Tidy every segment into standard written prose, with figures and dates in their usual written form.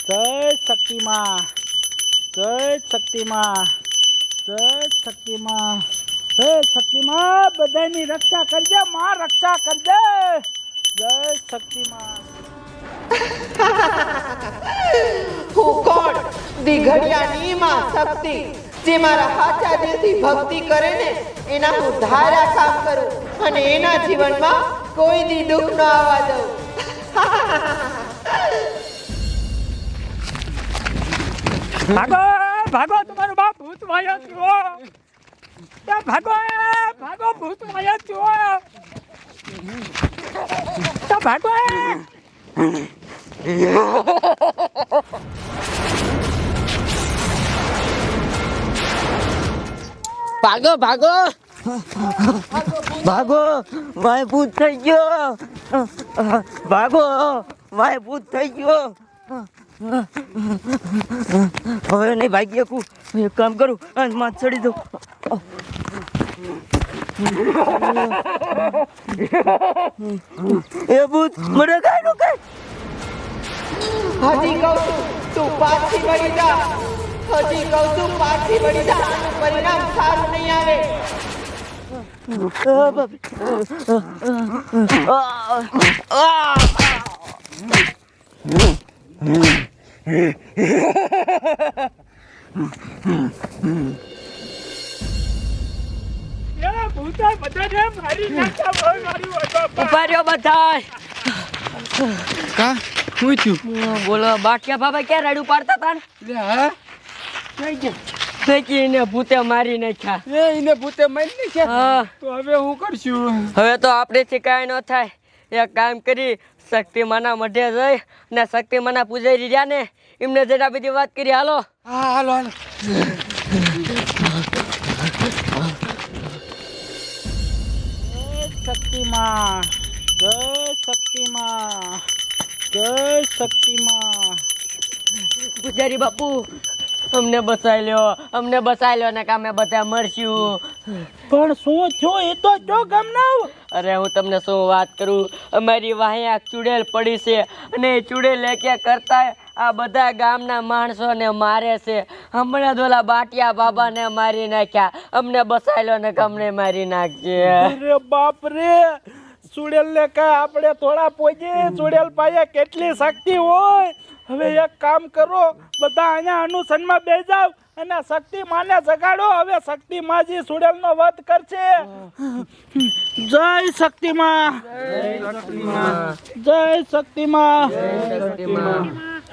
જય શક્તિમાં, જય શક્તિમાં, જય શક્તિમાં, હે શક્તિમાં, બધાની રક્ષા કરજે માં, રક્ષા કરજે. જય શક્તિમાં. હું કોણ? દિઘડિયાની માં શક્તિ, જે મારા સાચા દિલથી ભક્તિ કરે ને એના હું ધારા કામ કરું અને એના જીવનમાં કોઈ દી દુઃખ ન આવવા દઉં. ભાગો ભાગો, તમારો બાપ ભૂત માયા છો. ભાગો ભાગો, ભૂત માયા છો. ભાગો. ભાગો ભાગો ભાગો, માય ભૂત થઈ ગયો. ભાગો, માય ભૂત થઈ ગયો. હવે નહીં ભાગી શકું. એક કામ કરું, માં ચડી દઉં. એ ભૂત મને કાંઈ નો કાંઈ. હજી કહું છું તું પાછી વળી જા. હજી કહું છું પાછી વળી જા. આનું પરિણામ સારું નહીં આવે. ઉભા રહ્યો બધા. કા હું થયું? બોલો બાટિયા બાબા ક્યાં રાડું પાડતા હતા ને? હા ફેંકીને ભૂતે મારી નાખ્યા. એને ભૂતે મારી નાખ્યા. હા, તો હવે હું કરશું? હવે તો આપણેથી કાંઈ ન થાય. એક કામ કરી, શક્તિમાના મઢે જઈ ને શક્તિમાના પૂજારી રહ્યા ને એમને જરા બધી વાત કરી. હાલો. હા હાલો હાલો. શક્તિમાં, જય શક્તિમાં, જય શક્તિમાં. પૂજારી બાપુ, અમને બચાવી લ્યો, અમને બચાવી લ્યો ને કામે બધા મરશું. પણ શું થયું એ તો જો ગમનાવ. અરે હું તમને શું વાત કરું, અમારી વાહે આ ચૂડેલ પડી છે અને એ ચૂડેલ લેક્યા કરતા આ બધા ગામના માણસોને મારે છે. હમણાં દોલા બાટિયા બાબાને મારી નાખ્યા. અમને બચાવી લ્યો ને અમને મારી નાખજે. અરે બાપ રે, સુડેલ ને કઈ આપણે થોડા પહોંચી. સુડેલ પાસે કેટલી શક્તિ હોય. હવે એક કામ કરો, બધા અહીંયા અનુસનમાં બે જાવ અને શક્તિ માને જગાડો. હવે શક્તિ માજી સુડેલ નો વધ કરશે. જય શક્તિમાં, જય શક્તિમાં,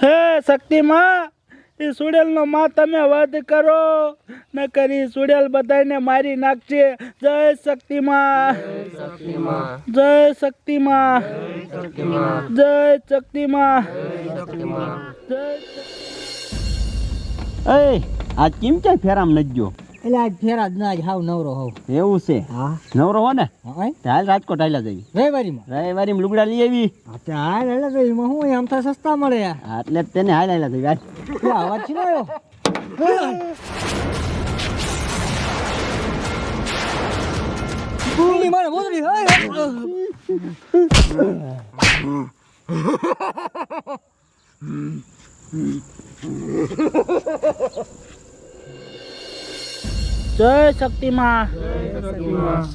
હે શક્તિમાં, એ સુડેલ નો માં તમે વધ કરો, ન કરી સુડેલ બધાને મારી નાખશે. જય શક્તિમાં, જય શક્તિમાં, જય શક્તિમાં, જય. એ આજ કેમ ક્યાં ફેરામ નથી ગયો? એટલે આજ ફેરા જ ના, આજ હાવ નવરો હોવ. એવું છે? હા નવરો હો ને? હા તો હાલ રાજકોટ હાલ્યા જવી. રવિવારીમાં. રવિવારી લુગડા લઈ આવી. હા તે હાલ એટલે તો એમાં હું આમ તો સસ્તા મળે યાર. હા, એટલે જ તેને હાલ હાલ્યા જવી. હાલ. એટલે અવાજ છે ને આવ્યો. ભૂલી મને ભૂલી. જય શક્તિમાં,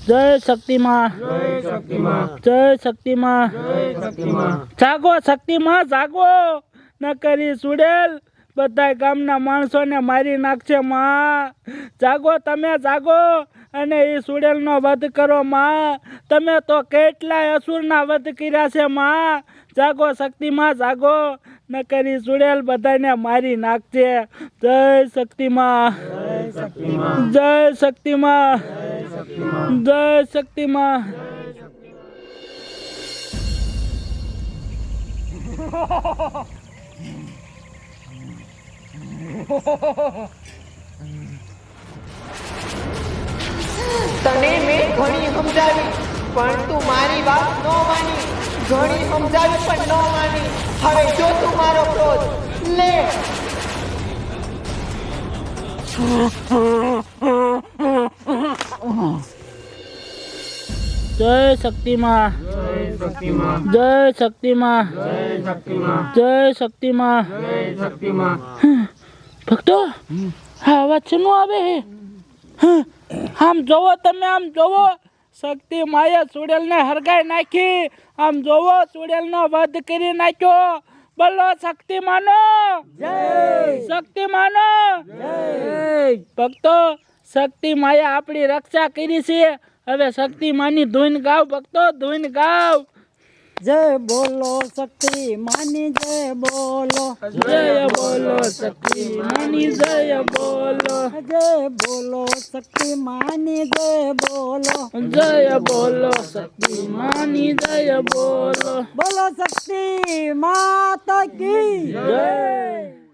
જય શક્તિમાં, જય શક્તિમાં, જાગો શક્તિમાં, જાગો. ન કરી સુડેલ બધા ગામના માણસોને મારી નાખશે. માં જાગો, તમે જાગો અને એ સુડેલનો વધ કરો. માં તમે તો કેટલાય અસુરના વધ કર્યા છે. માં જાગો શક્તિમાં, જાગો. ન કરી સુડેલ બધાને મારી નાખશે. જય શક્તિમાં, જય શક્તિમાં, જય શક્તિમાં. તને મેં ઘણી સમજાવી પણ તું મારી વાત ન માની. ઘણી સમજાવી પણ ન માની. હવે જો તું મારો ક્રોધ લે. જય શક્તિમાં જય શક્તિમાં જય શક્તિમાં ભક્તો હા અવાજ શેનો આવે હે આમ જોવો તમે આમ જોવો શક્તિ માએ ચુડેલને હરગાઈ નાખી આમ જોવો ચુડેલનો વધ કરી નાખ્યો બોલો શક્તિ માનો જય શક્તિ માનો જય ભક્તો શક્તિ માએ આપણી રક્ષા કરી છે હવે શક્તિ માની ધૂન ગાવ ભક્તો ધૂન ગાવ જય બોલો શક્તિ માની જય બોલો શક્તિ માની જય બોલો જય બોલો શક્તિ માની જય બોલો શક્તિ માની જય બોલો બોલો શક્તિ માતા કી જય